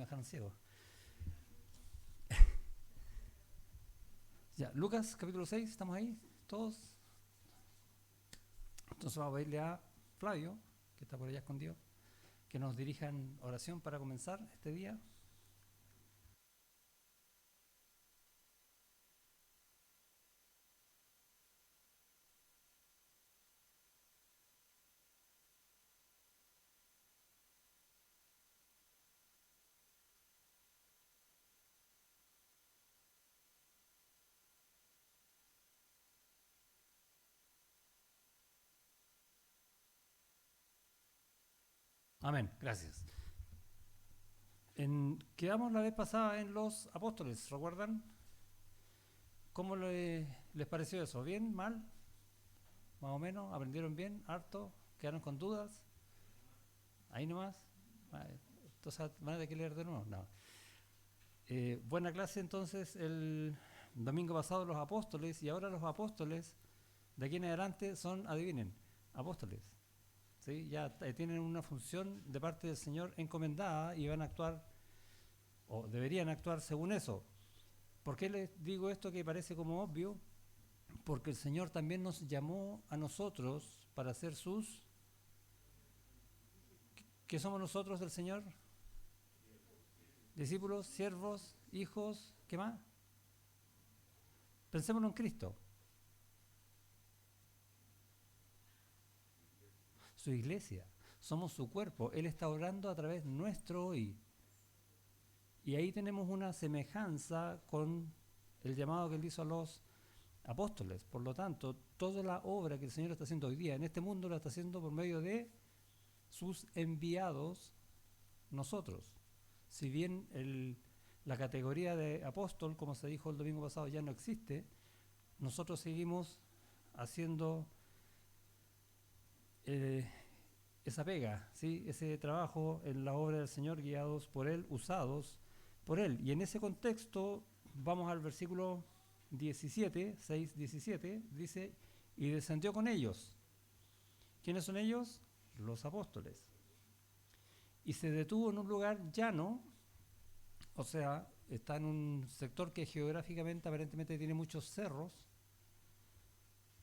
dejaron ciego. Ya, Lucas capítulo 6, ¿estamos ahí? ¿Todos? Entonces vamos a pedirle a Flavio, que está por allá escondido, que nos dirija en oración para comenzar este día. Amén, gracias. Quedamos la vez pasada en los apóstoles, ¿recuerdan? ¿Cómo les pareció eso? ¿Bien? ¿Mal? ¿Más o menos? ¿Aprendieron bien? ¿Harto? ¿Quedaron con dudas? ¿Ahí nomás? Entonces, ¿van a tener que leer de nuevo? No. Buena clase entonces el domingo pasado los apóstoles, y ahora los apóstoles de aquí en adelante son, adivinen, apóstoles. ¿Sí? Ya tienen una función de parte del Señor encomendada y van a actuar, o deberían actuar según eso. ¿Por qué les digo esto que parece como obvio? Porque el Señor también nos llamó a nosotros para ser sus... ¿Qué somos nosotros del Señor? Discípulos, siervos, hijos, ¿qué más? Pensémonos en Cristo, su iglesia. Somos su cuerpo. Él está orando a través nuestro hoy. Y ahí tenemos una semejanza con el llamado que él hizo a los apóstoles. Por lo tanto, toda la obra que el Señor está haciendo hoy día en este mundo la está haciendo por medio de sus enviados, nosotros. Si bien la categoría de apóstol, como se dijo el domingo pasado, ya no existe, nosotros seguimos haciendo eh, esa pega, ¿sí? Ese trabajo en la obra del Señor, guiados por Él, usados por Él. Y en ese contexto, vamos al versículo 17, 6, 17, dice, y descendió con ellos. ¿Quiénes son ellos? Los apóstoles. Y se detuvo en un lugar llano, o sea, está en un sector que geográficamente aparentemente tiene muchos cerros,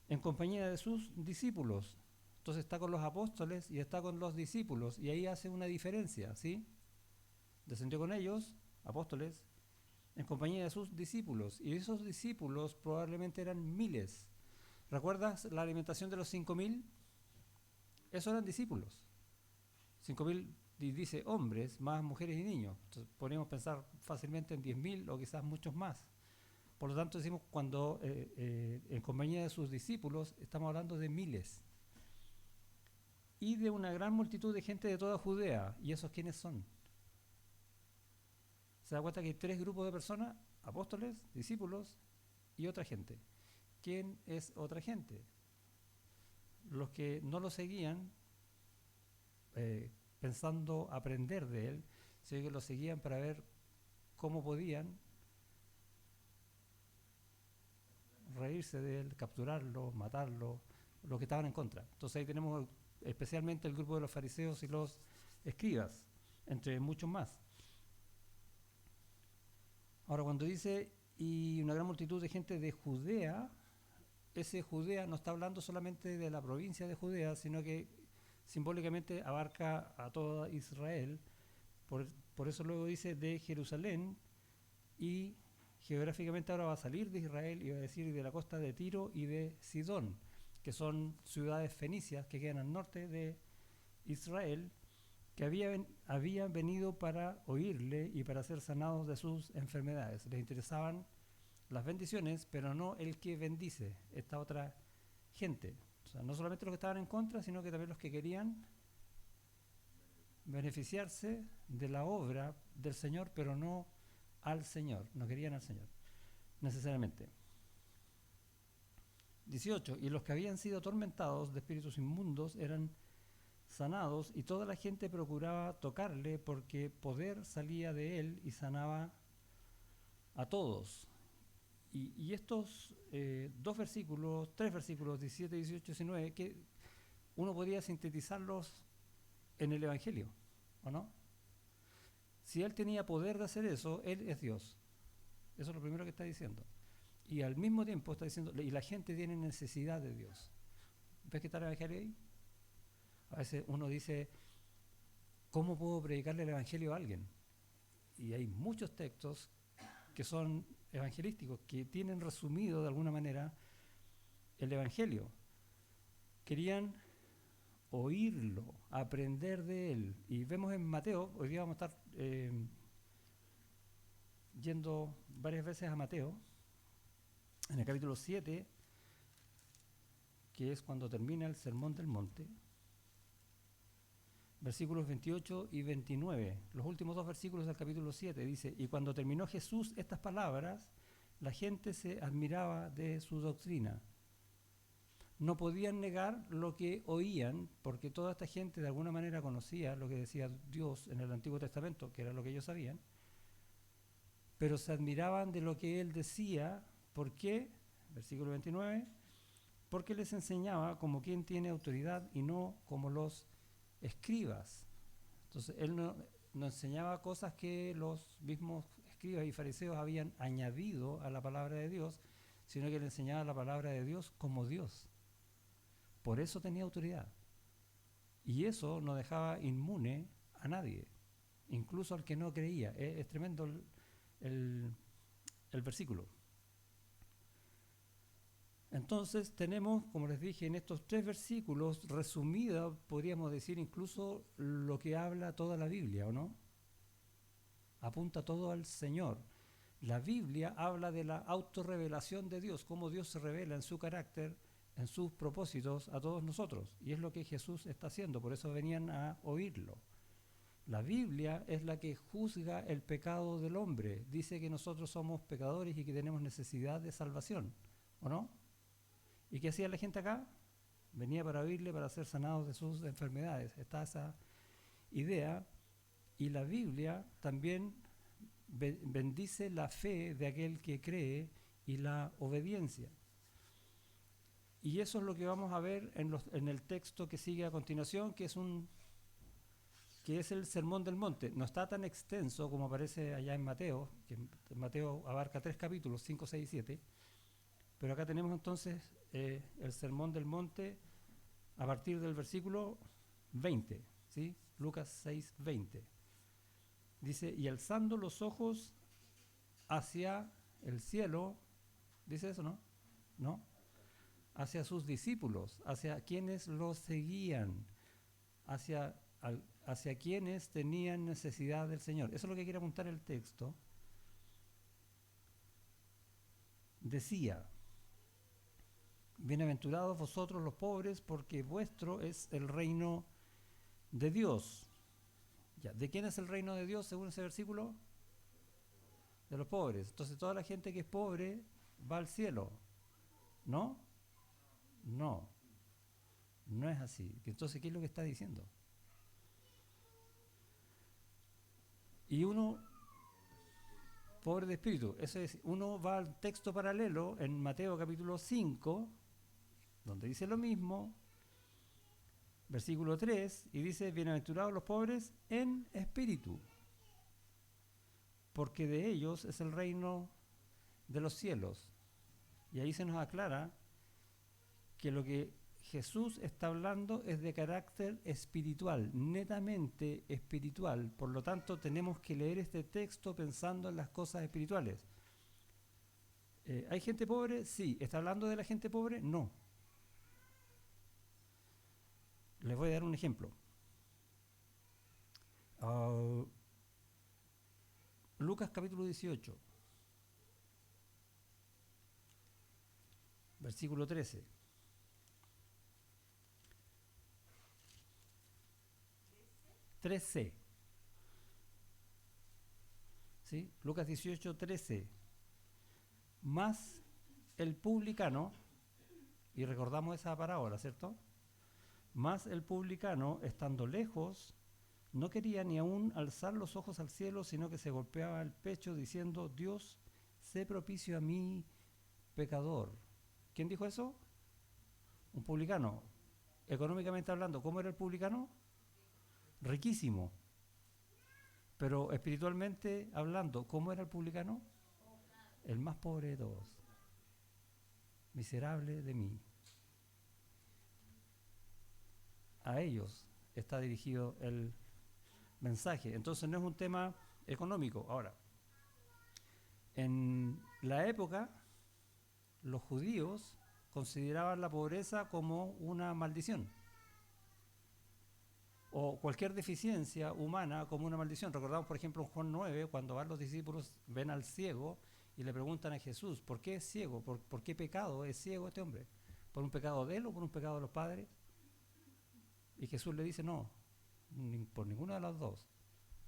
en compañía de sus discípulos. Entonces está con los apóstoles y está con los discípulos, y ahí hace una diferencia, ¿sí? Descendió con ellos, apóstoles, en compañía de sus discípulos, y esos discípulos probablemente eran miles. ¿Recuerdas la alimentación de los 5.000? Esos eran discípulos. 5.000 dice hombres, más mujeres y niños. Entonces podríamos pensar fácilmente en 10.000 o quizás muchos más. Por lo tanto, decimos cuando en compañía de sus discípulos estamos hablando de miles. Y de una gran multitud de gente de toda Judea. ¿Y esos quiénes son? Se da cuenta que hay tres grupos de personas: apóstoles, discípulos y otra gente. ¿Quién es otra gente? Los que no lo seguían pensando aprender de él, sino que lo seguían para ver cómo podían reírse de él, capturarlo, matarlo, los que estaban en contra. Entonces ahí tenemos especialmente el grupo de los fariseos y los escribas, entre muchos más. Ahora, cuando dice y una gran multitud de gente de Judea, ese Judea no está hablando solamente de la provincia de Judea, sino que simbólicamente abarca a toda Israel. Por eso luego dice de Jerusalén, y geográficamente ahora va a salir de Israel y va a decir de la costa de Tiro y de Sidón, que son ciudades fenicias que quedan al norte de Israel, que habían venido para oírle y para ser sanados de sus enfermedades. Les interesaban las bendiciones, pero no el que bendice, esta otra gente. O sea, no solamente los que estaban en contra, sino que también los que querían beneficiarse de la obra del Señor, pero no al Señor, no querían al Señor necesariamente. 18. Y los que habían sido atormentados de espíritus inmundos eran sanados, y toda la gente procuraba tocarle, porque poder salía de él y sanaba a todos. Y estos tres versículos, 17, 18, 19, que uno podría sintetizarlos en el Evangelio, ¿o no? Si Él tenía poder de hacer eso, Él es Dios. Eso es lo primero que está diciendo. Y al mismo tiempo está diciendo, y la gente tiene necesidad de Dios. ¿Ves que está el Evangelio ahí? A veces uno dice, ¿cómo puedo predicarle el Evangelio a alguien? Y hay muchos textos que son evangelísticos, que tienen resumido de alguna manera el Evangelio. Querían oírlo, aprender de él. Y vemos en Mateo, hoy día vamos a estar yendo varias veces a Mateo, en el capítulo 7, que es cuando termina el Sermón del Monte, versículos 28 y 29. Los últimos dos versículos del capítulo 7 dice, y cuando terminó Jesús estas palabras, la gente se admiraba de su doctrina. No podían negar lo que oían, porque toda esta gente de alguna manera conocía lo que decía Dios en el Antiguo Testamento, que era lo que ellos sabían, pero se admiraban de lo que él decía. ¿Por qué? Versículo 29, porque les enseñaba como quien tiene autoridad y no como los escribas. Entonces él no enseñaba cosas que los mismos escribas y fariseos habían añadido a la palabra de Dios, sino que le enseñaba la palabra de Dios como Dios. Por eso tenía autoridad. Y eso no dejaba inmune a nadie, incluso al que no creía. Es tremendo el versículo. Entonces tenemos, como les dije, en estos 3 versículos, resumida, podríamos decir, incluso lo que habla toda la Biblia, ¿o no? Apunta todo al Señor. La Biblia habla de la autorrevelación de Dios, cómo Dios se revela en su carácter, en sus propósitos a todos nosotros. Y es lo que Jesús está haciendo, por eso venían a oírlo. La Biblia es la que juzga el pecado del hombre. Dice que nosotros somos pecadores y que tenemos necesidad de salvación, ¿o no? ¿Y qué hacía la gente acá? Venía para oírle, para ser sanados de sus enfermedades. Está esa idea. Y la Biblia también bendice la fe de aquel que cree y la obediencia. Y eso es lo que vamos a ver en el texto que sigue a continuación, que es el Sermón del Monte. No está tan extenso como aparece allá en Mateo, que Mateo abarca 3 capítulos, 5, 6 y 7. Pero acá tenemos entonces el Sermón del Monte a partir del versículo 20, ¿sí? Lucas 6, 20. Dice, y alzando los ojos hacia el cielo, ¿dice eso, no? ¿No? Hacia sus discípulos, hacia quienes los seguían, hacia quienes tenían necesidad del Señor. Eso es lo que quiere apuntar el texto. Decía, bienaventurados vosotros los pobres, porque vuestro es el reino de Dios. Ya, ¿de quién es el reino de Dios según ese versículo? De los pobres. Entonces toda la gente que es pobre va al cielo, ¿no? No, no es así. Entonces, ¿qué es lo que está diciendo? Y uno, pobre de espíritu, eso es, uno va al texto paralelo en Mateo capítulo 5, donde dice lo mismo, versículo 3, y dice, bienaventurados los pobres en espíritu, porque de ellos es el reino de los cielos. Y ahí se nos aclara que lo que Jesús está hablando es de carácter espiritual, netamente espiritual. Por lo tanto, tenemos que leer este texto pensando en las cosas espirituales. ¿Hay gente pobre? Sí. ¿Está hablando de la gente pobre? No. Les voy a dar un ejemplo. Lucas capítulo 18, versículo 13. ¿Sí? Lucas 18, 13. Más el publicano, y recordamos esa parábola, ¿cierto? Más el publicano, estando lejos, no quería ni aún alzar los ojos al cielo, sino que se golpeaba el pecho diciendo, Dios, sé propicio a mí, pecador. ¿Quién dijo eso? Un publicano. Económicamente hablando, ¿cómo era el publicano? Riquísimo. Pero espiritualmente hablando, ¿cómo era el publicano? El más pobre de todos. Miserable de mí. A ellos está dirigido el mensaje. Entonces no es un tema económico. Ahora, en la época, los judíos consideraban la pobreza como una maldición, o cualquier deficiencia humana como una maldición. Recordamos, por ejemplo, en Juan 9, cuando van los discípulos, ven al ciego y le preguntan a Jesús, ¿por qué es ciego? ¿Por qué pecado es ciego este hombre? ¿Por un pecado de él o por un pecado de los padres? Y Jesús le dice, no, por ninguna de las dos,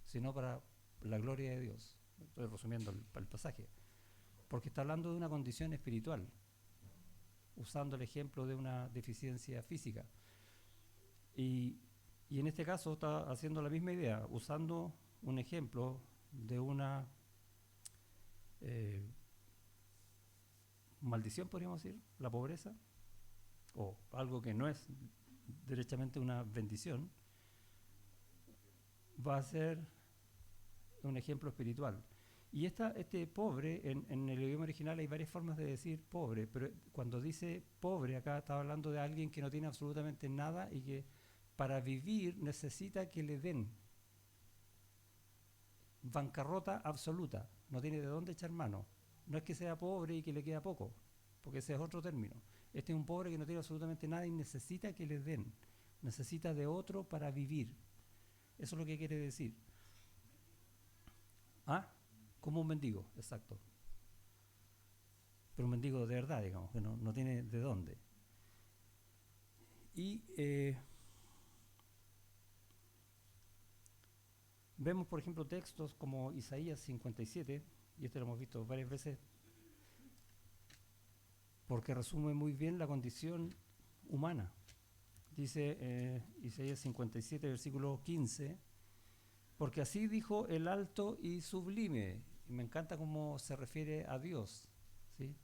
sino para la gloria de Dios. Estoy resumiendo el pasaje. Porque está hablando de una condición espiritual, usando el ejemplo de una deficiencia física. Y en este caso está haciendo la misma idea, usando un ejemplo de una maldición, podríamos decir, la pobreza, o algo que no es derechamente una bendición, va a ser un ejemplo espiritual. Y este pobre, en el idioma original hay varias formas de decir pobre, pero cuando dice pobre acá está hablando de alguien que no tiene absolutamente nada y que para vivir necesita que le den. Bancarrota absoluta, no tiene de dónde echar mano. No es que sea pobre y que le queda poco, porque ese es otro término. Este es un pobre que no tiene absolutamente nada y necesita que le den. Necesita de otro para vivir. Eso es lo que quiere decir. ¿Ah? Como un mendigo, exacto. Pero un mendigo de verdad, digamos, que no tiene de dónde. Y vemos, por ejemplo, textos como Isaías 57, y este lo hemos visto varias veces, porque resume muy bien la condición humana. Dice Isaías 57, versículo 15, porque así dijo el alto y sublime. Y me encanta cómo se refiere a Dios, ¿sí?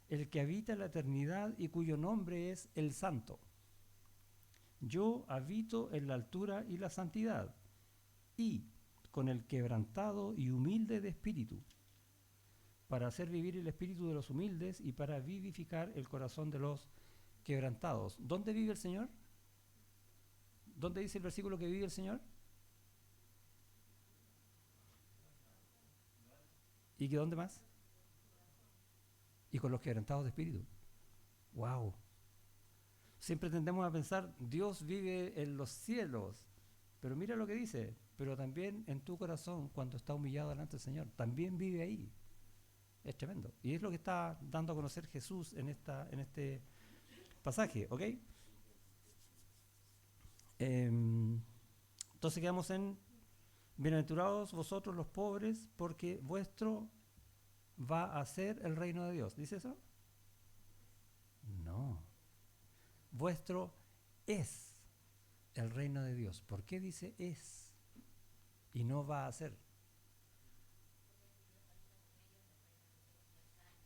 El que habita la eternidad y cuyo nombre es el Santo. Yo habito en la altura y la santidad, y con el quebrantado y humilde de espíritu, para hacer vivir el espíritu de los humildes y para vivificar el corazón de los quebrantados. ¿Dónde vive el Señor? ¿Dónde dice el versículo que vive el Señor? ¿Y que dónde más? Y con los quebrantados de espíritu. ¡Wow! Siempre tendemos a pensar, Dios vive en los cielos, pero mira lo que dice, pero también en tu corazón cuando está humillado delante del Señor, también vive ahí. Es tremendo. Y es lo que está dando a conocer Jesús en este pasaje, ¿ok? Entonces quedamos en, bienaventurados vosotros los pobres, porque vuestro va a ser el reino de Dios. ¿Dice eso? No. Vuestro es el reino de Dios. ¿Por qué dice es y no va a ser?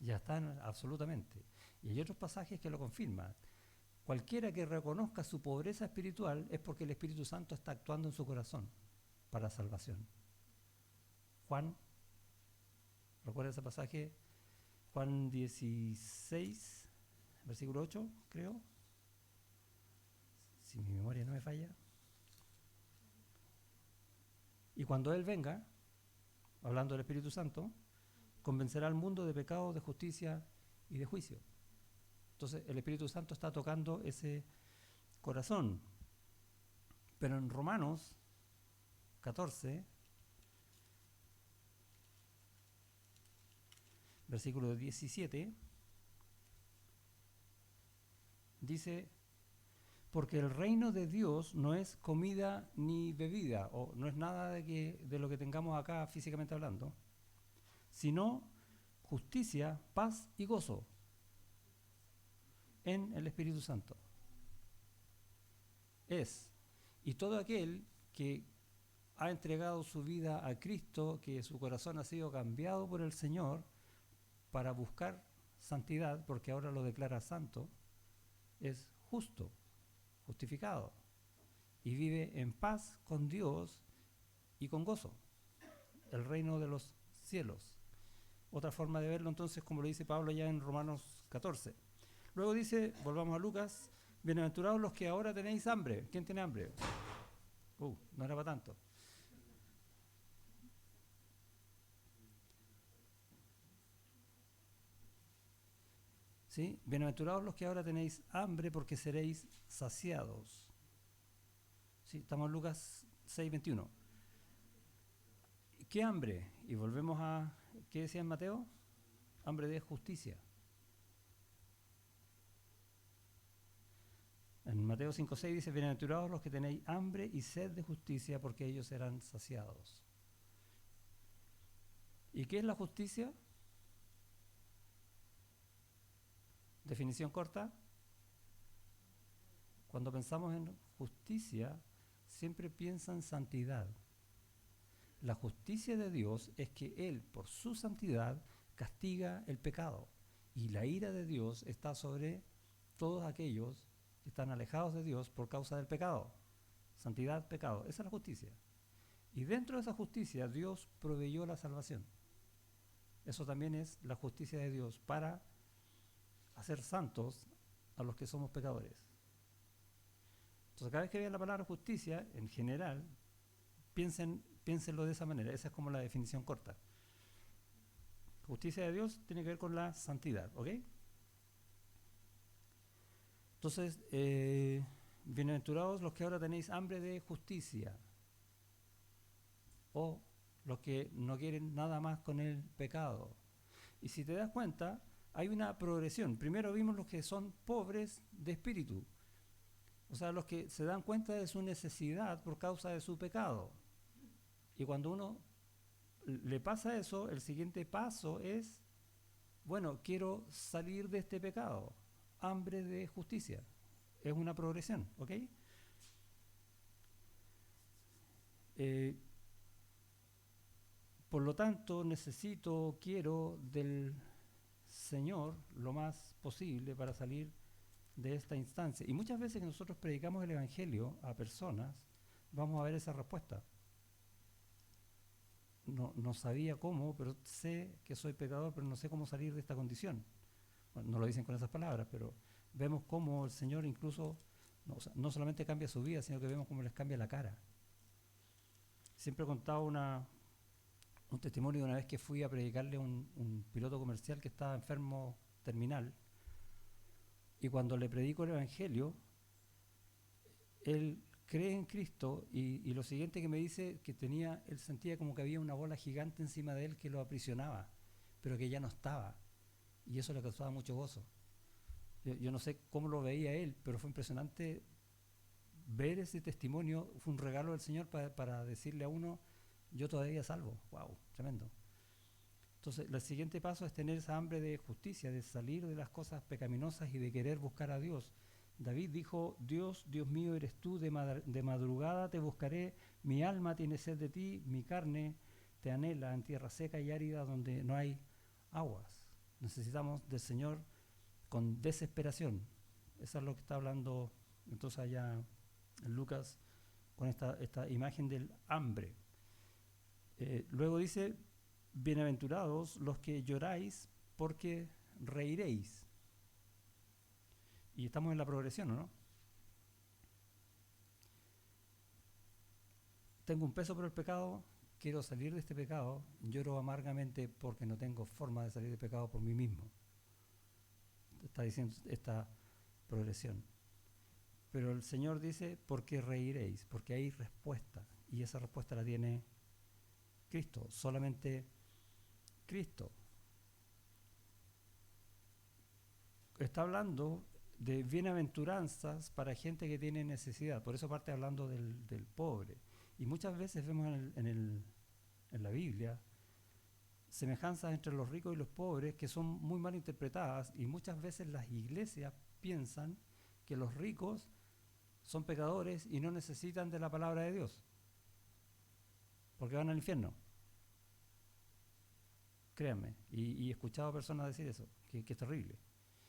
Ya están absolutamente. Y hay otros pasajes que lo confirman. Cualquiera que reconozca su pobreza espiritual es porque el Espíritu Santo está actuando en su corazón para salvación. Juan, ¿recuerda ese pasaje? Juan 16, versículo 8, creo. Si mi memoria no me falla. Y cuando Él venga, hablando del Espíritu Santo, convencerá al mundo de pecado, de justicia y de juicio. Entonces el Espíritu Santo está tocando ese corazón. Pero en Romanos 14, versículo 17, dice, porque el reino de Dios no es comida ni bebida, o no es nada de lo que tengamos acá físicamente hablando, sino justicia, paz y gozo en el Espíritu Santo. Y todo aquel que ha entregado su vida a Cristo, que su corazón ha sido cambiado por el Señor para buscar santidad, porque ahora lo declara santo, es justo, justificado, y vive en paz con Dios y con gozo, el reino de los cielos. Otra forma de verlo entonces, como lo dice Pablo ya en Romanos 14. Luego dice, volvamos a Lucas, bienaventurados los que ahora tenéis hambre. ¿Quién tiene hambre? No era para tanto. ¿Sí? Bienaventurados los que ahora tenéis hambre porque seréis saciados. ¿Sí? Estamos en Lucas 6:21. ¿Qué hambre? Y volvemos a, ¿qué decía en Mateo? Hambre de justicia. En Mateo 5:6 dice, bienaventurados los que tenéis hambre y sed de justicia porque ellos serán saciados. ¿Y qué es la justicia? Definición corta. Cuando pensamos en justicia, siempre piensa en santidad. La justicia de Dios es que Él, por su santidad, castiga el pecado. Y la ira de Dios está sobre todos aquellos que están alejados de Dios por causa del pecado. Santidad, pecado. Esa es la justicia. Y dentro de esa justicia, Dios proveyó la salvación. Eso también es la justicia de Dios para hacer santos a los que somos pecadores. Entonces, cada vez que vean la palabra justicia, en general, piénsenlo de esa manera. Esa es como la definición corta. Justicia de Dios tiene que ver con la santidad, ¿ok? Entonces, bienaventurados los que ahora tenéis hambre de justicia, o los que no quieren nada más con el pecado. Y si te das cuenta, hay una progresión. Primero vimos los que son pobres de espíritu, o sea, los que se dan cuenta de su necesidad por causa de su pecado. Y cuando uno le pasa eso, el siguiente paso es, bueno, quiero salir de este pecado. Hambre de justicia. Es una progresión, ¿ok? Por lo tanto, quiero del Señor lo más posible para salir de esta instancia. Y muchas veces que nosotros predicamos el Evangelio a personas, vamos a ver esa respuesta. No sabía cómo, pero sé que soy pecador, pero no sé cómo salir de esta condición. Bueno, no lo dicen con esas palabras, pero vemos cómo el Señor incluso no solamente cambia su vida, sino que vemos cómo les cambia la cara. Siempre he contado un testimonio de una vez que fui a predicarle a un piloto comercial que estaba enfermo terminal, y cuando le predico el Evangelio, él cree en Cristo, y lo siguiente que me dice, que él sentía como que había una bola gigante encima de él que lo aprisionaba, pero que ya no estaba, y eso le causaba mucho gozo. Yo no sé cómo lo veía él, pero fue impresionante ver ese testimonio. Fue un regalo del Señor para decirle a uno, yo todavía salvo. ¡Wow! Tremendo. Entonces, el siguiente paso es tener esa hambre de justicia, de salir de las cosas pecaminosas y de querer buscar a Dios. David dijo, Dios mío eres tú, de madrugada te buscaré, mi alma tiene sed de ti, mi carne te anhela en tierra seca y árida donde no hay aguas. Necesitamos del Señor con desesperación. Eso es lo que está hablando entonces allá en Lucas con esta imagen del hambre. Luego dice, bienaventurados los que lloráis porque reiréis. Y estamos en la progresión, ¿no? Tengo un peso por el pecado, quiero salir de este pecado, lloro amargamente porque no tengo forma de salir del pecado por mí mismo. Está diciendo esta progresión. Pero el Señor dice, porque reiréis, porque hay respuesta, y esa respuesta la tiene Cristo, solamente Cristo. Está hablando de bienaventuranzas para gente que tiene necesidad, por eso parte hablando del pobre. Y muchas veces vemos en la Biblia semejanzas entre los ricos y los pobres que son muy mal interpretadas, y muchas veces las iglesias piensan que los ricos son pecadores y no necesitan de la palabra de Dios, porque van al infierno. Créanme, y he escuchado a personas decir eso, que es terrible.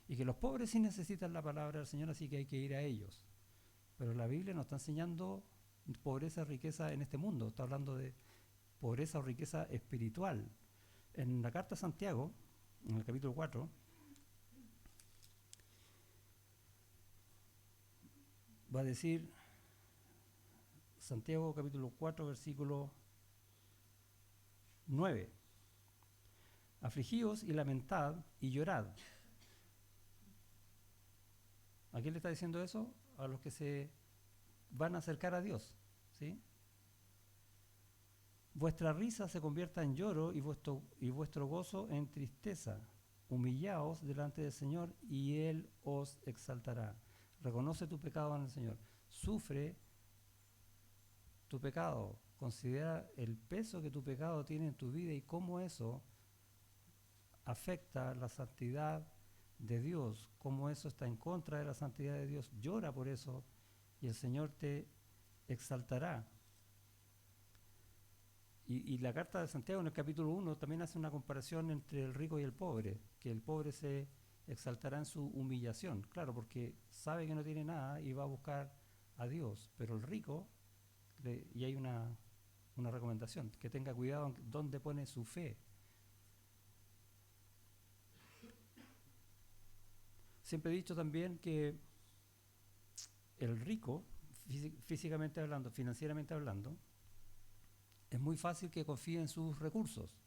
Y que los pobres sí necesitan la palabra del Señor, así que hay que ir a ellos. Pero la Biblia nos está enseñando pobreza o riqueza en este mundo, está hablando de pobreza o riqueza espiritual. En la carta a Santiago, en el capítulo 4, va a decir, Santiago capítulo 4, versículo 9, afligíos y lamentad y llorad. ¿A quién le está diciendo eso? A los que se van a acercar a Dios, ¿sí? Vuestra risa se convierta en lloro y vuestro gozo en tristeza. Humillaos delante del Señor y Él os exaltará. Reconoce tu pecado en el Señor. Sufre tu pecado. Considera el peso que tu pecado tiene en tu vida y cómo eso afecta la santidad de Dios, cómo eso está en contra de la santidad de Dios. Llora por eso y el Señor te exaltará. Y la carta de Santiago en el capítulo 1 también hace una comparación entre el rico y el pobre, que el pobre se exaltará en su humillación, claro, porque sabe que no tiene nada y va a buscar a Dios, pero el rico, y hay una recomendación, que tenga cuidado en dónde pone su fe. Siempre he dicho también que el rico, físicamente hablando, financieramente hablando, es muy fácil que confíe en sus recursos.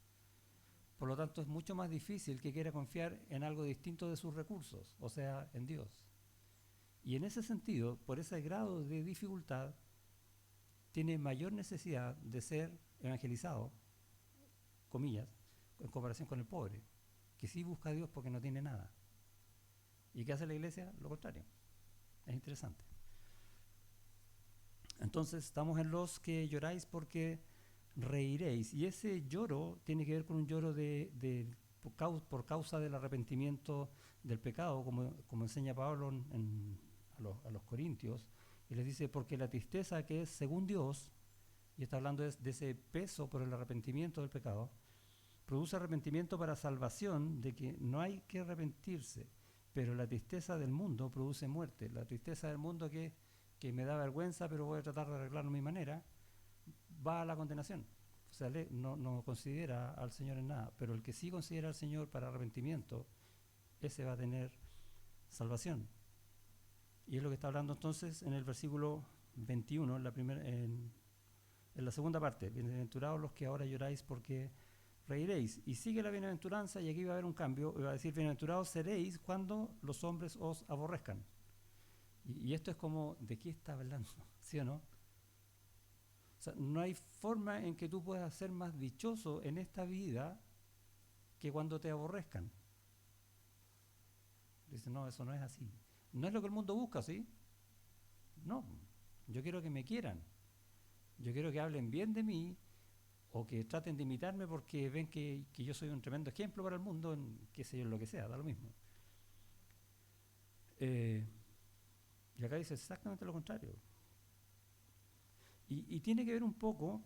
Por lo tanto, es mucho más difícil que quiera confiar en algo distinto de sus recursos, o sea, en Dios. Y en ese sentido, por ese grado de dificultad, tiene mayor necesidad de ser evangelizado, comillas, en comparación con el pobre, que sí busca a Dios porque no tiene nada. ¿Y qué hace la iglesia? Lo contrario. Es interesante. Entonces, estamos en los que lloráis porque reiréis. Y ese lloro tiene que ver con un lloro por causa del arrepentimiento del pecado, como enseña Pablo a los Corintios. Y les dice, porque la tristeza que es según Dios, y está hablando de ese peso por el arrepentimiento del pecado, produce arrepentimiento para salvación, de que no hay que arrepentirse, pero la tristeza del mundo produce muerte. La tristeza del mundo que me da vergüenza, pero voy a tratar de arreglarlo a mi manera, va a la condenación. O sea, no considera al Señor en nada, pero el que sí considera al Señor para arrepentimiento, ese va a tener salvación. Y es lo que está hablando entonces en el versículo 21, en la segunda parte. Bienaventurados los que ahora lloráis porque reiréis. Y sigue la bienaventuranza, y aquí va a haber un cambio, va a decir, bienaventurados seréis cuando los hombres os aborrezcan. Y esto es como, ¿de qué está hablando? ¿Sí o no? O sea, no hay forma en que tú puedas ser más dichoso en esta vida que cuando te aborrezcan. Dice, no, eso no es así. No es lo que el mundo busca, ¿sí? No, yo quiero que me quieran. Yo quiero que hablen bien de mí o que traten de imitarme porque ven que yo soy un tremendo ejemplo para el mundo en qué sé yo, en lo que sea, da lo mismo. Y acá dice exactamente lo contrario. Y tiene que ver un poco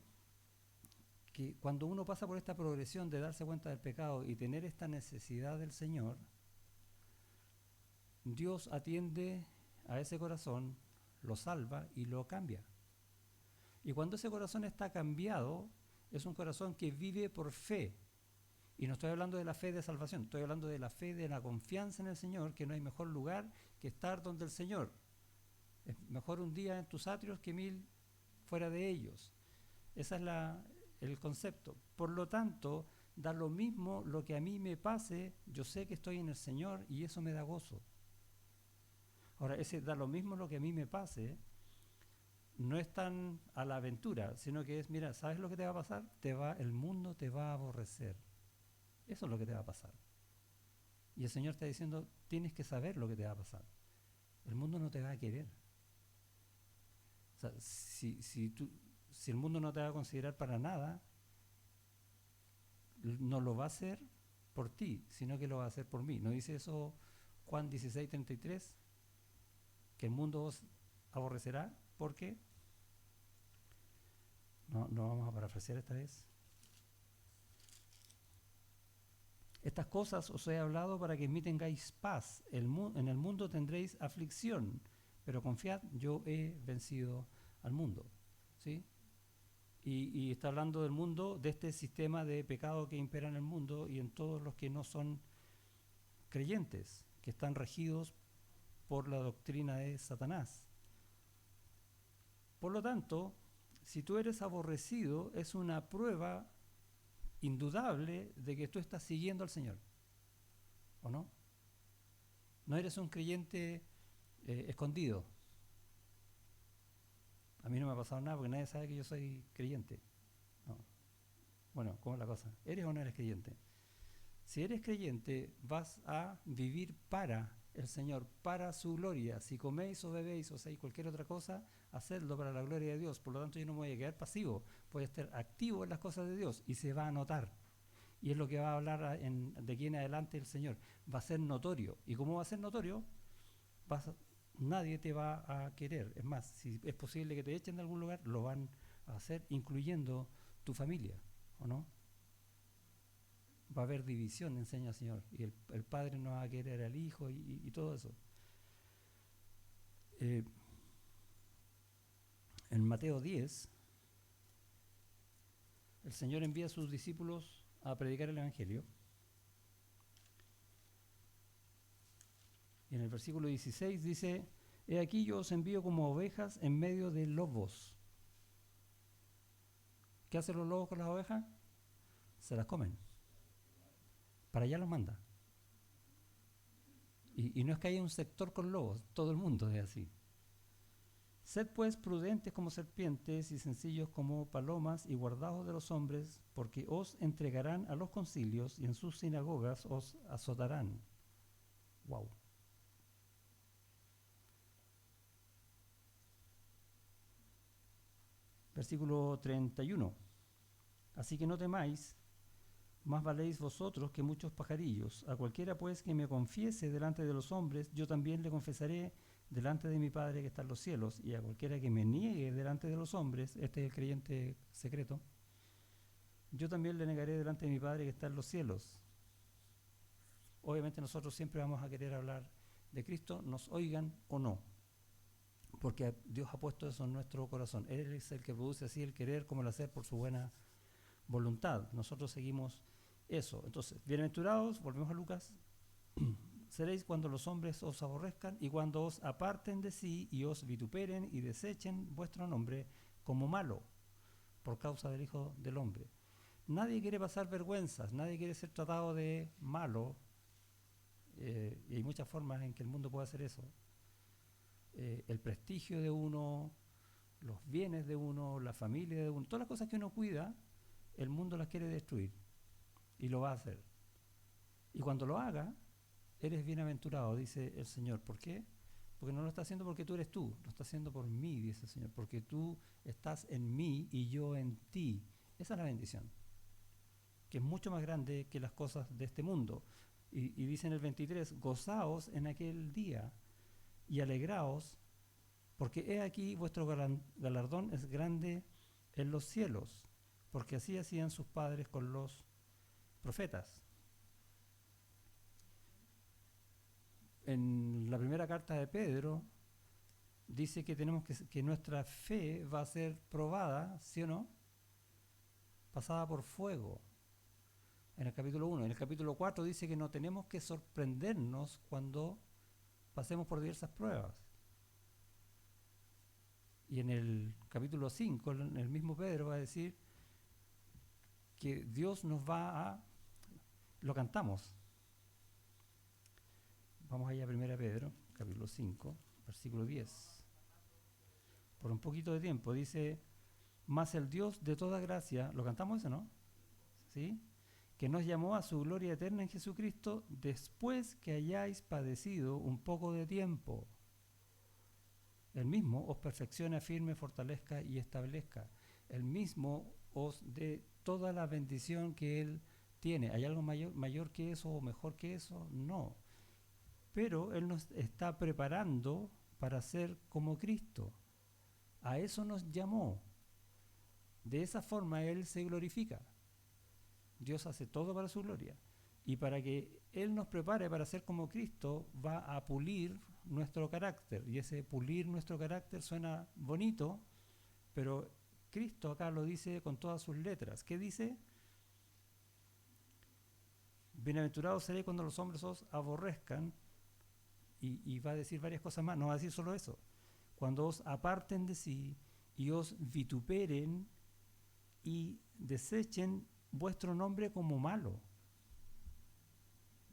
que cuando uno pasa por esta progresión de darse cuenta del pecado y tener esta necesidad del Señor, Dios atiende a ese corazón, lo salva y lo cambia. Y cuando ese corazón está cambiado, es un corazón que vive por fe. Y no estoy hablando de la fe de salvación, estoy hablando de la fe de la confianza en el Señor, que no hay mejor lugar que estar donde el Señor. Es mejor un día en tus atrios que 1000 fuera de ellos. Ese es el concepto. Por lo tanto, da lo mismo lo que a mí me pase, yo sé que estoy en el Señor y eso me da gozo. Ahora, ese da lo mismo lo que a mí me pase, no es tan a la aventura, sino que es, mira, ¿sabes lo que te va a pasar? El mundo te va a aborrecer. Eso es lo que te va a pasar. Y el Señor está diciendo, tienes que saber lo que te va a pasar. El mundo no te va a querer. O sea, si el mundo no te va a considerar para nada, no lo va a hacer por ti, sino que lo va a hacer por mí. ¿No dice eso Juan 16:33? Que el mundo os aborrecerá porque, no vamos a parafrasear esta vez, estas cosas os he hablado para que en mí tengáis paz. En el mundo tendréis aflicción, pero confiad, yo he vencido al mundo. ¿sí? Y está hablando del mundo, de este sistema de pecado que impera en el mundo y en todos los que no son creyentes, que están regidos por la doctrina de Satanás. Por lo tanto, si tú eres aborrecido, es una prueba indudable de que tú estás siguiendo al Señor, ¿o no? No eres un creyente escondido. A mí no me ha pasado nada porque nadie sabe que yo soy creyente. No. Bueno, ¿cómo es la cosa? ¿Eres o no eres creyente? Si eres creyente, vas a vivir para el Señor, para su gloria. Si coméis o bebéis o hacéis cualquier otra cosa, hacedlo para la gloria de Dios. Por lo tanto, yo no me voy a quedar pasivo, voy a estar activo en las cosas de Dios y se va a notar. Y es lo que va a hablar de aquí en adelante el Señor. Va a ser notorio. ¿Y cómo va a ser notorio? Nadie te va a querer. Es más, si es posible que te echen de algún lugar, lo van a hacer, incluyendo tu familia, ¿o no? Va a haber división, enseña el Señor. Y el padre no va a querer al hijo y todo eso. En Mateo 10, el Señor envía a sus discípulos a predicar el Evangelio. Y en el versículo 16 dice: He aquí yo os envío como ovejas en medio de lobos. ¿Qué hacen los lobos con las ovejas? Se las comen. Para allá los manda. Y no es que haya un sector con lobos, todo el mundo es así. Sed pues prudentes como serpientes y sencillos como palomas y guardaos de los hombres, porque os entregarán a los concilios y en sus sinagogas os azotarán. Wow. Versículo 31. Así que no temáis, más valéis vosotros que muchos pajarillos. A cualquiera pues que me confiese delante de los hombres, yo también le confesaré delante de mi Padre que está en los cielos. Y a cualquiera que me niegue delante de los hombres, este es el creyente secreto, yo también le negaré delante de mi Padre que está en los cielos. Obviamente nosotros siempre vamos a querer hablar de Cristo, nos oigan o no, porque Dios ha puesto eso en nuestro corazón. Él es el que produce así el querer como el hacer por su buena voluntad. Nosotros seguimos eso. Entonces, bienaventurados, volvemos a Lucas, seréis cuando los hombres os aborrezcan y cuando os aparten de sí y os vituperen y desechen vuestro nombre como malo por causa del Hijo del Hombre. Nadie quiere pasar vergüenzas, nadie quiere ser tratado de malo, y hay muchas formas en que el mundo puede hacer eso. El prestigio de uno, los bienes de uno, la familia de uno, todas las cosas que uno cuida, el mundo las quiere destruir y lo va a hacer. Y cuando lo haga, eres bienaventurado, dice el Señor. ¿Por qué? Porque no lo está haciendo porque tú eres tú, lo está haciendo por mí, dice el Señor, porque tú estás en mí y yo en ti. Esa es la bendición, que es mucho más grande que las cosas de este mundo. Y dice en el 23, gozaos en aquel día y alegraos, porque he aquí vuestro galardón es grande en los cielos, porque así hacían sus padres con los profetas. En la primera carta de Pedro dice que tenemos que nuestra fe va a ser probada, ¿sí o no? Pasada por fuego. En el capítulo 1. En el capítulo 4 dice que no tenemos que sorprendernos cuando pasemos por diversas pruebas. Y en el capítulo 5, el mismo Pedro va a decir que Dios nos va a... Lo cantamos. Vamos allá a 1 Pedro, capítulo 5, versículo 10. Por un poquito de tiempo dice, mas el Dios de toda gracia, ¿lo cantamos eso, no? ¿Sí? Que nos llamó a su gloria eterna en Jesucristo después que hayáis padecido un poco de tiempo. El mismo os perfeccione, afirme, fortalezca y establezca. El mismo os dé toda la bendición que Él tiene. ¿Hay algo mayor que eso o mejor que eso? No. Pero Él nos está preparando para ser como Cristo. A eso nos llamó. De esa forma Él se glorifica. Dios hace todo para su gloria. Y para que Él nos prepare para ser como Cristo, va a pulir nuestro carácter. Y ese pulir nuestro carácter suena bonito, pero Cristo acá lo dice con todas sus letras. ¿Qué dice? Bienaventurados seréis cuando los hombres os aborrezcan, y va a decir varias cosas más, no va a decir solo eso. Cuando os aparten de sí y os vituperen y desechen vuestro nombre como malo.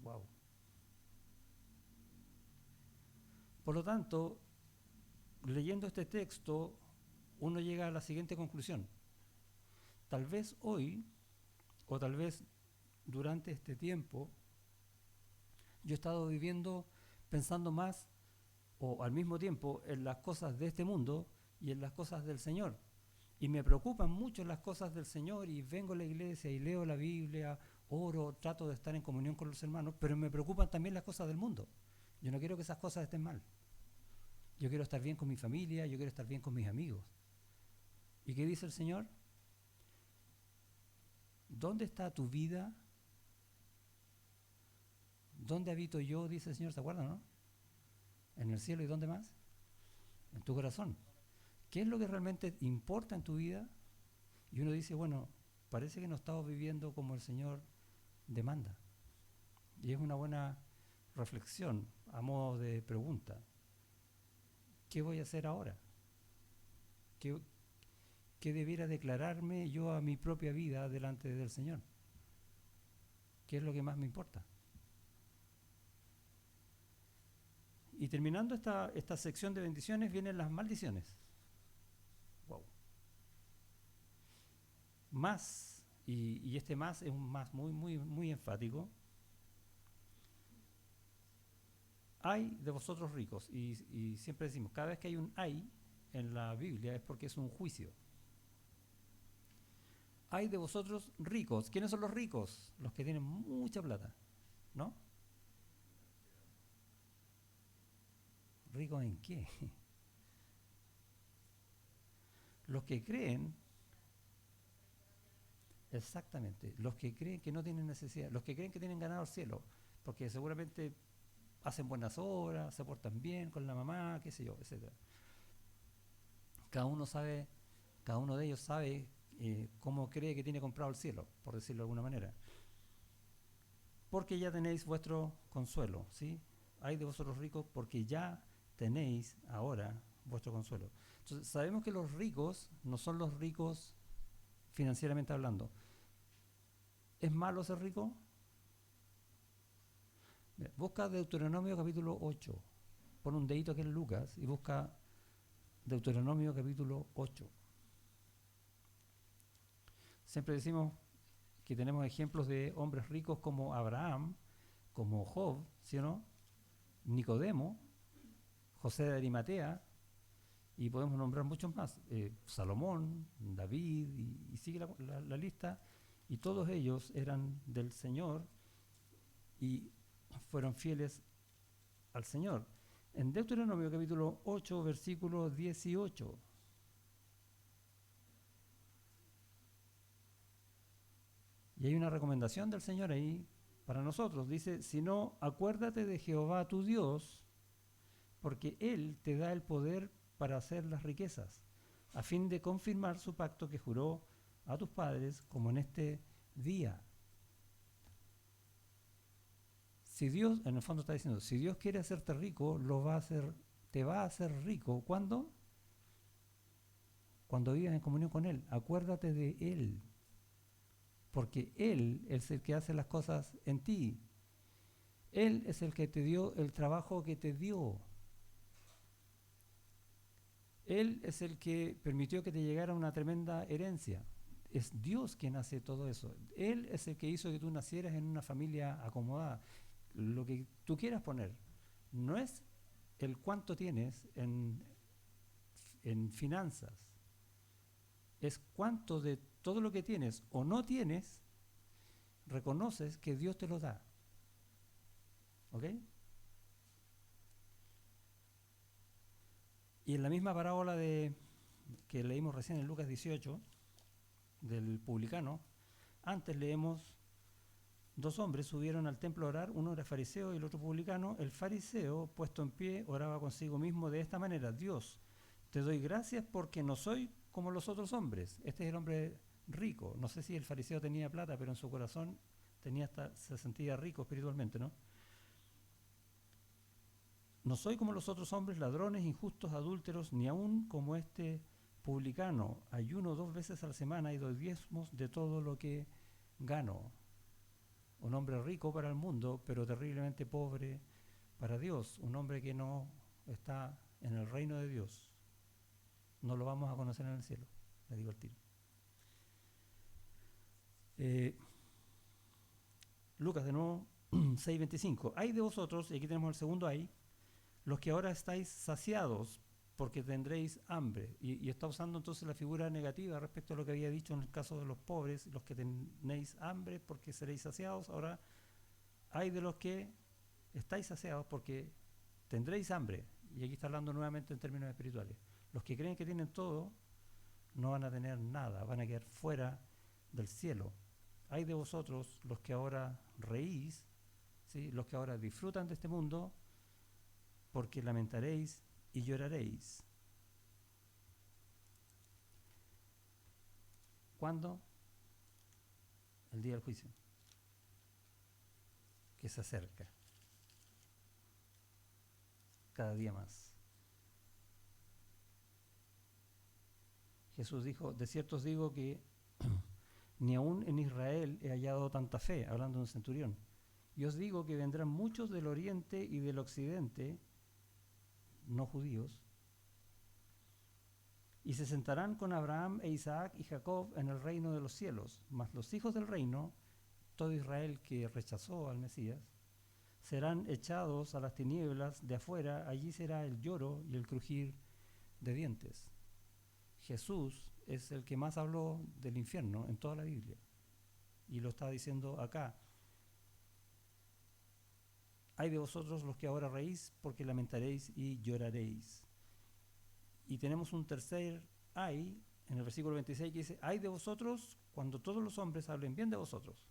Wow. Por lo tanto, leyendo este texto, uno llega a la siguiente conclusión. Tal vez hoy, o tal vez durante este tiempo, yo he estado viviendo, pensando más, o al mismo tiempo, en las cosas de este mundo y en las cosas del Señor. Y me preocupan mucho las cosas del Señor, y vengo a la iglesia y leo la Biblia, oro, trato de estar en comunión con los hermanos, pero me preocupan también las cosas del mundo. Yo no quiero que esas cosas estén mal. Yo quiero estar bien con mi familia, yo quiero estar bien con mis amigos. ¿Y qué dice el Señor? ¿Dónde está tu vida? ¿Dónde habito yo? Dice el Señor, ¿se acuerdan, no? En el cielo, ¿y dónde más? En tu corazón. ¿Qué es lo que realmente importa en tu vida? Y uno dice, bueno, parece que no estamos viviendo como el Señor demanda. Y es una buena reflexión a modo de pregunta. ¿Qué voy a hacer ahora? ¿Qué debiera declararme yo a mi propia vida delante del Señor? ¿Qué es lo que más me importa? Y terminando esta sección de bendiciones, vienen las maldiciones. Wow. Más, y este más es un más muy, muy, muy enfático. Ay de vosotros ricos, y siempre decimos, cada vez que hay un ay en la Biblia es porque es un juicio. Ay de vosotros ricos. ¿Quiénes son los ricos? Los que tienen mucha plata, ¿no? ¿Ricos en qué? Los que creen, exactamente, los que creen que no tienen necesidad, los que creen que tienen ganado el cielo, porque seguramente hacen buenas obras, se portan bien con la mamá, qué sé yo, etcétera. Cada uno sabe, cada uno de ellos sabe cómo cree que tiene comprado el cielo, por decirlo de alguna manera. Porque ya tenéis vuestro consuelo, ¿sí? Ay de vosotros ricos, porque ya tenéis ahora vuestro consuelo. Entonces, sabemos que los ricos no son los ricos financieramente hablando. ¿Es malo ser rico? Mira, busca Deuteronomio capítulo 8. Pon un dedito aquí en Lucas y busca Deuteronomio capítulo 8. Siempre decimos que tenemos ejemplos de hombres ricos como Abraham, como Job, ¿sí o no? Nicodemo, José de Arimatea, y podemos nombrar muchos más, Salomón, David, y sigue la lista, y todos ellos eran del Señor y fueron fieles al Señor. En Deuteronomio capítulo 8, versículo 18, y hay una recomendación del Señor ahí para nosotros. Dice, si no, acuérdate de Jehová tu Dios, porque Él te da el poder para hacer las riquezas, a fin de confirmar su pacto que juró a tus padres, como en este día. Si Dios, en el fondo está diciendo, si Dios quiere hacerte rico, te va a hacer rico. ¿Cuándo? Cuando vivas en comunión con Él. Acuérdate de Él, porque Él es el que hace las cosas en ti. Él es el que te dio el trabajo que te dio. Él es el que permitió que te llegara una tremenda herencia. Es Dios quien hace todo eso. Él es el que hizo que tú nacieras en una familia acomodada. Lo que tú quieras poner no es el cuánto tienes en finanzas, es cuánto de todo lo que tienes o no tienes reconoces que Dios te lo da. ¿Ok? Y en la misma parábola que leímos recién en Lucas 18, del publicano, antes leemos, dos hombres subieron al templo a orar, uno era fariseo y el otro publicano. El fariseo, puesto en pie, oraba consigo mismo de esta manera: Dios, te doy gracias porque no soy como los otros hombres. Este es el hombre rico. No sé si el fariseo tenía plata, pero en su corazón se sentía rico espiritualmente, ¿no? No soy como los otros hombres, ladrones, injustos, adúlteros, ni aun como este publicano. Ayuno 2 veces a la semana y doy diezmos de todo lo que gano. Un hombre rico para el mundo, pero terriblemente pobre para Dios. Un hombre que no está en el reino de Dios. No lo vamos a conocer en el cielo, le digo al tiro. Lucas de nuevo, 6:25. Hay de vosotros, y aquí tenemos el segundo hay, los que ahora estáis saciados porque tendréis hambre. Y está usando entonces la figura negativa respecto a lo que había dicho en el caso de los pobres, los que tenéis hambre porque seréis saciados. Ahora hay de los que estáis saciados porque tendréis hambre. Y aquí está hablando nuevamente en términos espirituales. Los que creen que tienen todo no van a tener nada, van a quedar fuera del cielo. Hay de vosotros los que ahora reís, ¿sí? Los que ahora disfrutan de este mundo, porque lamentaréis y lloraréis. ¿Cuándo? El día del juicio, que se acerca cada día más. Jesús dijo, de cierto os digo que ni aún en Israel he hallado tanta fe, hablando de un centurión. Y os digo que vendrán muchos del oriente y del occidente, no judíos, y se sentarán con Abraham e Isaac y Jacob en el reino de los cielos. Mas los hijos del reino, todo Israel que rechazó al Mesías, serán echados a las tinieblas de afuera, allí será el lloro y el crujir de dientes. Jesús es el que más habló del infierno en toda la Biblia, y lo está diciendo acá. Hay de vosotros los que ahora reís, porque lamentaréis y lloraréis. Y tenemos un tercer hay, en el versículo 26, que dice, hay de vosotros cuando todos los hombres hablen bien de vosotros.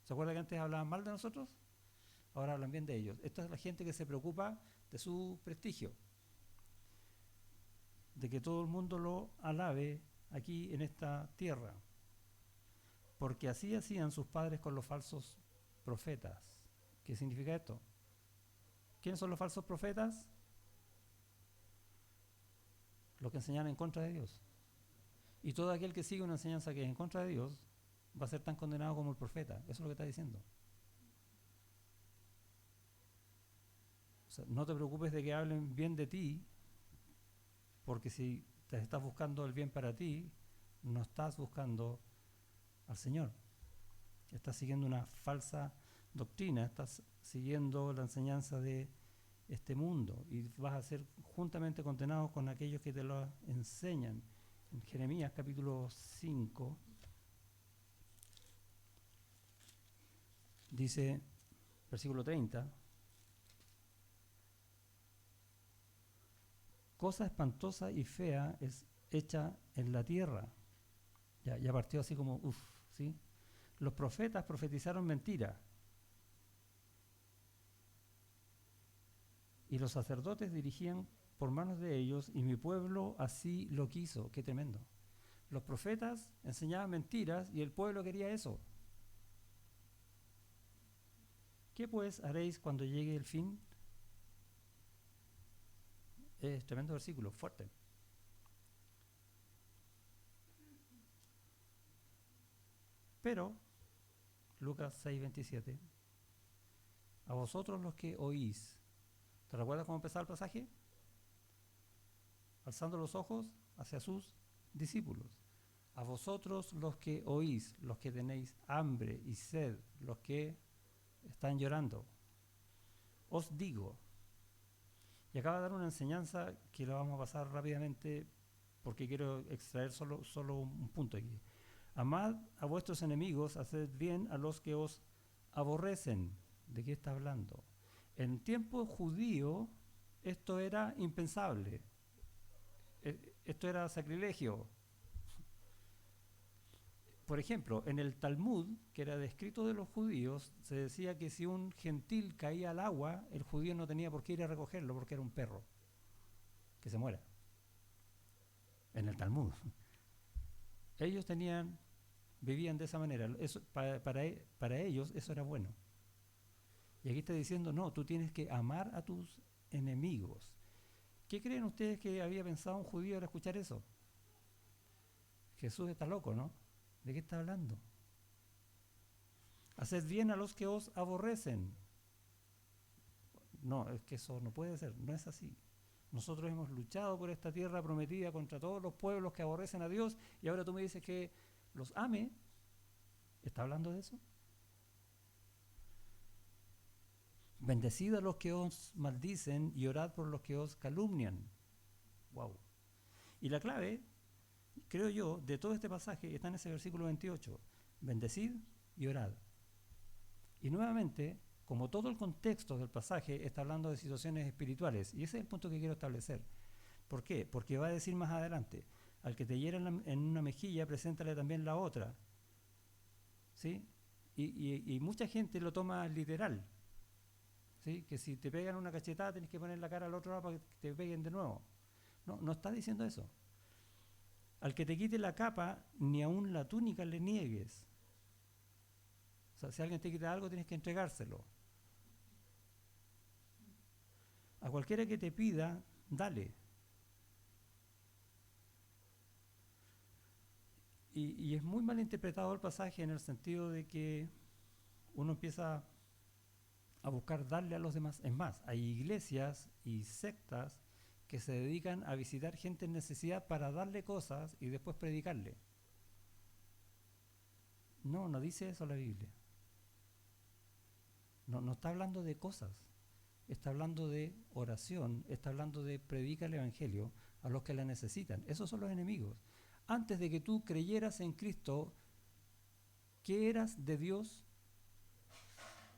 ¿Se acuerda que antes hablaban mal de nosotros? Ahora hablan bien de ellos. Esta es la gente que se preocupa de su prestigio, de que todo el mundo lo alabe aquí en esta tierra. Porque así hacían sus padres con los falsos profetas. ¿Qué significa esto? ¿Quiénes son los falsos profetas? Los que enseñan en contra de Dios. Y todo aquel que sigue una enseñanza que es en contra de Dios va a ser tan condenado como el profeta. Eso es lo que está diciendo. O sea, no te preocupes de que hablen bien de ti, porque si te estás buscando el bien para ti, no estás buscando al Señor. Estás siguiendo una falsa doctrina, estás siguiendo la enseñanza de este mundo y vas a ser juntamente condenado con aquellos que te lo enseñan. En Jeremías capítulo 5 dice, versículo 30, cosa espantosa y fea es hecha en la tierra. Ya partió así como, ¿sí? Los profetas profetizaron mentira. Y los sacerdotes dirigían por manos de ellos, y mi pueblo así lo quiso. Qué tremendo. Los profetas enseñaban mentiras y el pueblo quería eso. ¿Qué pues haréis cuando llegue el fin? Es tremendo versículo, fuerte. Pero, Lucas 6:27, a vosotros los que oís, ¿te recuerdas cómo empezaba el pasaje? Alzando los ojos hacia sus discípulos. A vosotros los que oís, los que tenéis hambre y sed, los que están llorando, os digo, y acaba de dar una enseñanza que la vamos a pasar rápidamente porque quiero extraer solo un punto aquí. Amad a vuestros enemigos, haced bien a los que os aborrecen. ¿De qué está hablando? En tiempo judío esto era impensable. Esto era sacrilegio. Por ejemplo, en el Talmud, que era descrito de los judíos, se decía que si un gentil caía al agua, el judío no tenía por qué ir a recogerlo porque era un perro. Que se muera. en el Talmud. Ellos vivían de esa manera. Eso, para ellos eso era bueno. Y aquí está diciendo, no, tú tienes que amar a tus enemigos. ¿Qué creen ustedes que había pensado un judío al escuchar eso? Jesús está loco, ¿no? ¿De qué está hablando? Haced bien a los que os aborrecen. No, es que eso no puede ser, no es así. Nosotros hemos luchado por esta tierra prometida contra todos los pueblos que aborrecen a Dios y ahora tú me dices que los ame. ¿Está hablando de eso? Bendecid a los que os maldicen y orad por los que os calumnian. Wow. Y la clave, creo yo, de todo este pasaje está en ese versículo 28. Bendecid y orad. Y nuevamente, como todo el contexto del pasaje está hablando de situaciones espirituales, y ese es el punto que quiero establecer. ¿Por qué? Porque va a decir más adelante, al que te hiera en una mejilla, preséntale también la otra. ¿Sí? Y mucha gente lo toma literal. ¿Sí? Que si te pegan una cachetada, tienes que poner la cara al otro lado para que te peguen de nuevo. No, no está diciendo eso. Al que te quite la capa, ni aun la túnica le niegues. O sea, si alguien te quita algo, tienes que entregárselo. A cualquiera que te pida, dale. Y es muy mal interpretado el pasaje en el sentido de que uno empieza a buscar darle a los demás. Es más, hay iglesias y sectas que se dedican a visitar gente en necesidad para darle cosas y después predicarle. No, no dice eso la Biblia. No, no está hablando de cosas. Está hablando de oración, está hablando de predica el Evangelio a los que la necesitan. Esos son los enemigos. Antes de que tú creyeras en Cristo, ¿qué eras de Dios?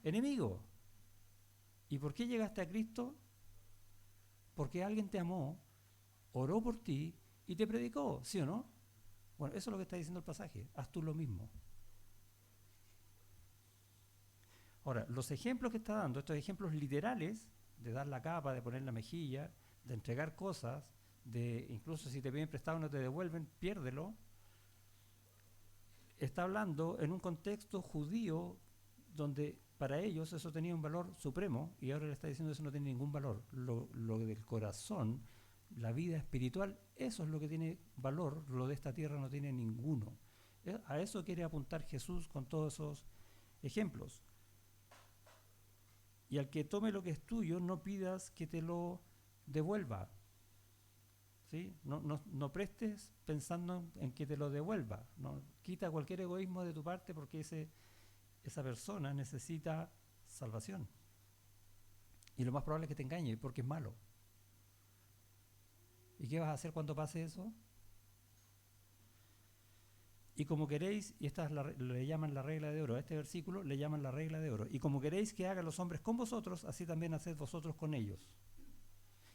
Enemigo. ¿Y por qué llegaste a Cristo? Porque alguien te amó, oró por ti y te predicó, ¿sí o no? Bueno, eso es lo que está diciendo el pasaje. Haz tú lo mismo. Ahora, los ejemplos que está dando, estos ejemplos literales, de dar la capa, de poner la mejilla, de entregar cosas, de incluso si te piden prestado y no te devuelven, piérdelo, está hablando en un contexto judío donde para ellos eso tenía un valor supremo y ahora le está diciendo que eso no tiene ningún valor. Lo del corazón, la vida espiritual, eso es lo que tiene valor, lo de esta tierra no tiene ninguno. A eso quiere apuntar Jesús con todos esos ejemplos. Y al que tome lo que es tuyo, no pidas que te lo devuelva. ¿Sí? No prestes pensando en que te lo devuelva. ¿No? Quita cualquier egoísmo de tu parte porque esa persona necesita salvación. Y lo más probable es que te engañe porque es malo. ¿Y qué vas a hacer cuando pase eso? Y como queréis, y esta le llaman la regla de oro, a este versículo le llaman la regla de oro. Y como queréis que hagan los hombres con vosotros, así también haced vosotros con ellos.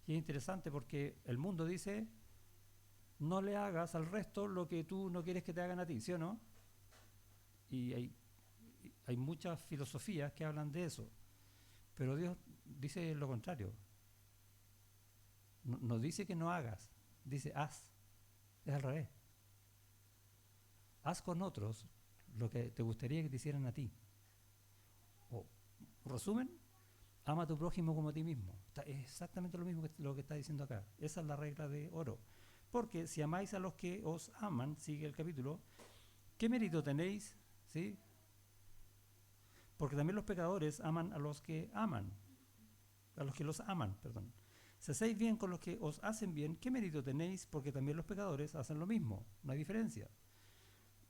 Y es interesante porque el mundo dice, no le hagas al resto lo que tú no quieres que te hagan a ti, ¿sí o no? Y hay muchas filosofías que hablan de eso. Pero Dios dice lo contrario. No dice que no hagas, dice haz. Es al revés. Haz con otros lo que te gustaría que te hicieran a ti. O, resumen, ama a tu prójimo como a ti mismo. Es exactamente lo mismo que lo que está diciendo acá. Esa es la regla de oro. Porque si amáis a los que os aman, sigue el capítulo, ¿qué mérito tenéis? ¿Sí? Porque también los pecadores aman a los que aman. A los que los aman, perdón. Si hacéis bien con los que os hacen bien, ¿qué mérito tenéis? Porque también los pecadores hacen lo mismo. No hay diferencia.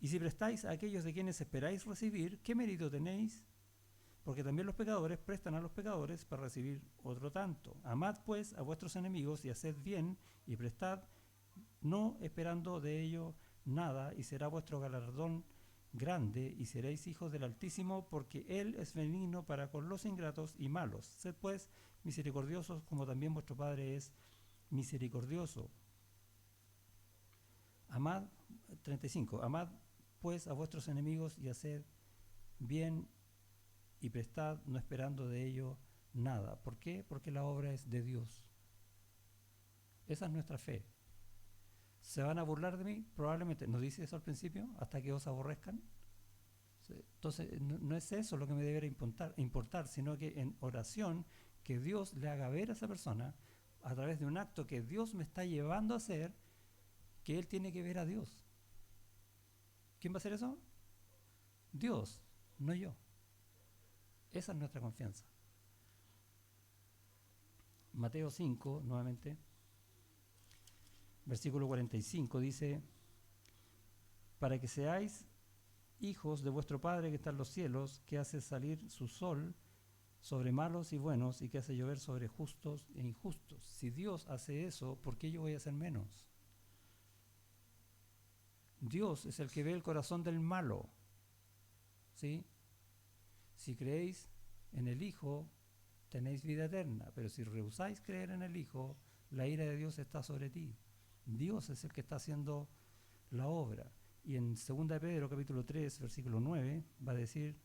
Y si prestáis a aquellos de quienes esperáis recibir, ¿qué mérito tenéis? Porque también los pecadores prestan a los pecadores para recibir otro tanto. Amad pues a vuestros enemigos y haced bien y prestad, no esperando de ello nada, y será vuestro galardón grande y seréis hijos del Altísimo, porque Él es benigno para con los ingratos y malos. Sed pues misericordiosos como también vuestro Padre es misericordioso. Amad, 35, amad pues a vuestros enemigos y haced bien y prestad, no esperando de ello nada. ¿Por qué? Porque la obra es de Dios. Esa es nuestra fe. ¿Se van a burlar de mí? Probablemente. ¿No dice eso al principio? Hasta que os aborrezcan. Sí. Entonces, no es eso lo que me debería importar, sino que en oración, que Dios le haga ver a esa persona, a través de un acto que Dios me está llevando a hacer, que él tiene que ver a Dios. ¿Quién va a hacer eso? Dios, no yo. Esa es nuestra confianza. Mateo 5, nuevamente, versículo 45, dice: para que seáis hijos de vuestro Padre que está en los cielos, que hace salir su sol sobre malos y buenos, y que hace llover sobre justos e injustos. Si Dios hace eso, ¿por qué yo voy a hacer menos? Dios es el que ve el corazón del malo, ¿sí? Si creéis en el Hijo, tenéis vida eterna, pero si rehusáis creer en el Hijo, la ira de Dios está sobre ti. Dios es el que está haciendo la obra. Y en 2 de Pedro, capítulo 3, versículo 9, va a decir: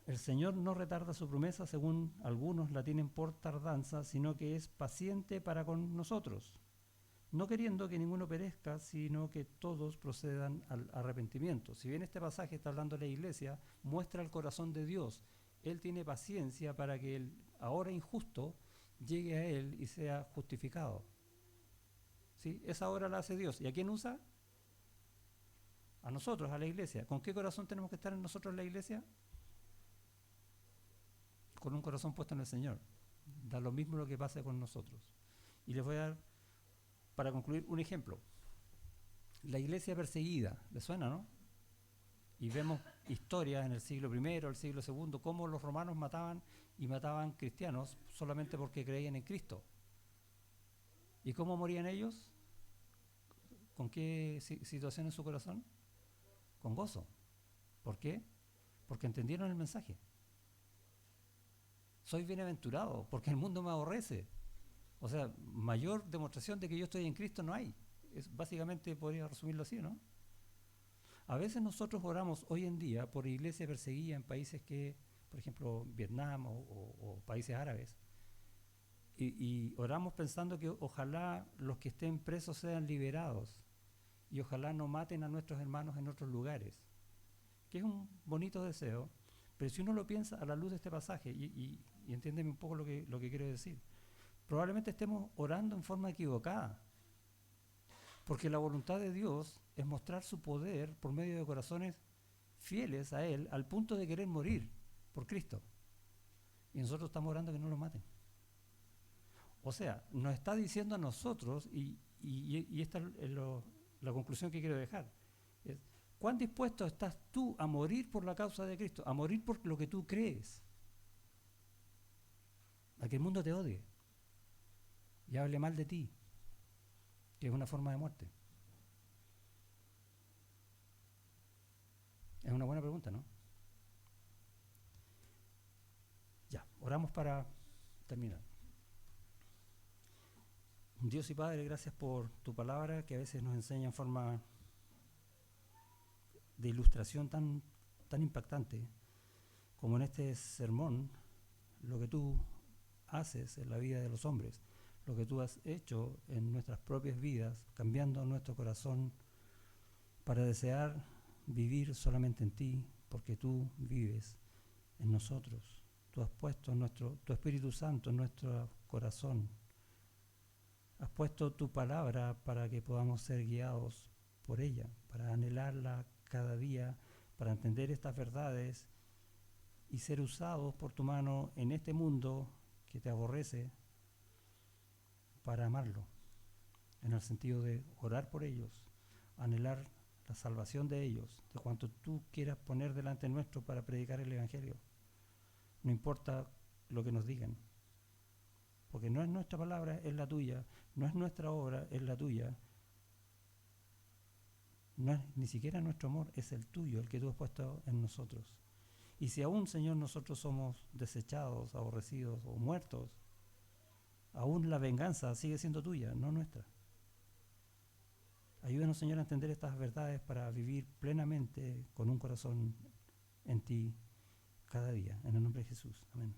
el Señor no retarda su promesa, según algunos la tienen por tardanza, sino que es paciente para con nosotros, no queriendo que ninguno perezca, sino que todos procedan al arrepentimiento. Si bien este pasaje está hablando de la iglesia, muestra el corazón de Dios. Él tiene paciencia para que el ahora injusto llegue a Él y sea justificado. ¿Sí? Esa obra la hace Dios. ¿Y a quién usa? A nosotros, a la iglesia. ¿Con qué corazón tenemos que estar en nosotros en la iglesia? Con un corazón puesto en el Señor. Da lo mismo lo que pase con nosotros. Y les voy a dar, para concluir, un ejemplo. La iglesia perseguida, ¿le suena, no? Y vemos historias en el siglo I, el siglo II, cómo los romanos mataban cristianos solamente porque creían en Cristo. ¿Y cómo morían ellos? ¿Con qué situación en su corazón? Con gozo. ¿Por qué? Porque entendieron el mensaje. Soy bienaventurado porque el mundo me aborrece. O sea, mayor demostración de que yo estoy en Cristo no hay. Básicamente podría resumirlo así, ¿no? A veces nosotros oramos hoy en día por iglesias perseguidas en países que, por ejemplo, Vietnam o países árabes, y oramos pensando que ojalá los que estén presos sean liberados y ojalá no maten a nuestros hermanos en otros lugares, que es un bonito deseo, pero si uno lo piensa a la luz de este pasaje, y entiéndeme un poco lo que quiero decir, probablemente estemos orando en forma equivocada, porque la voluntad de Dios es mostrar su poder por medio de corazones fieles a Él, al punto de querer morir por Cristo. Y nosotros estamos orando que no lo maten. O sea, nos está diciendo a nosotros, y esta es la conclusión que quiero dejar, es: ¿cuán dispuesto estás tú a morir por la causa de Cristo? A morir por lo que tú crees. A que el mundo te odie y hable mal de ti, que es una forma de muerte. Es una buena pregunta, ¿no? Ya, oramos para terminar. Dios y Padre, gracias por tu palabra que a veces nos enseña en forma de ilustración tan impactante como en este sermón, lo que tú haces en la vida de los hombres, lo que tú has hecho en nuestras propias vidas, cambiando nuestro corazón para desear vivir solamente en ti, porque tú vives en nosotros. Tú has puesto tu Espíritu Santo en nuestro corazón. Has puesto tu palabra para que podamos ser guiados por ella, para anhelarla cada día, para entender estas verdades y ser usados por tu mano en este mundo que te aborrece, para amarlo, en el sentido de orar por ellos, anhelar la salvación de ellos, de cuanto tú quieras poner delante nuestro para predicar el Evangelio. No importa lo que nos digan, porque no es nuestra palabra, es la tuya, no es nuestra obra, es la tuya, no es ni siquiera nuestro amor, es el tuyo, el que tú has puesto en nosotros. Y si aún, Señor, nosotros somos desechados, aborrecidos o muertos, aún la venganza sigue siendo tuya, no nuestra. Ayúdanos, Señor, a entender estas verdades para vivir plenamente con un corazón en ti cada día. En el nombre de Jesús. Amén.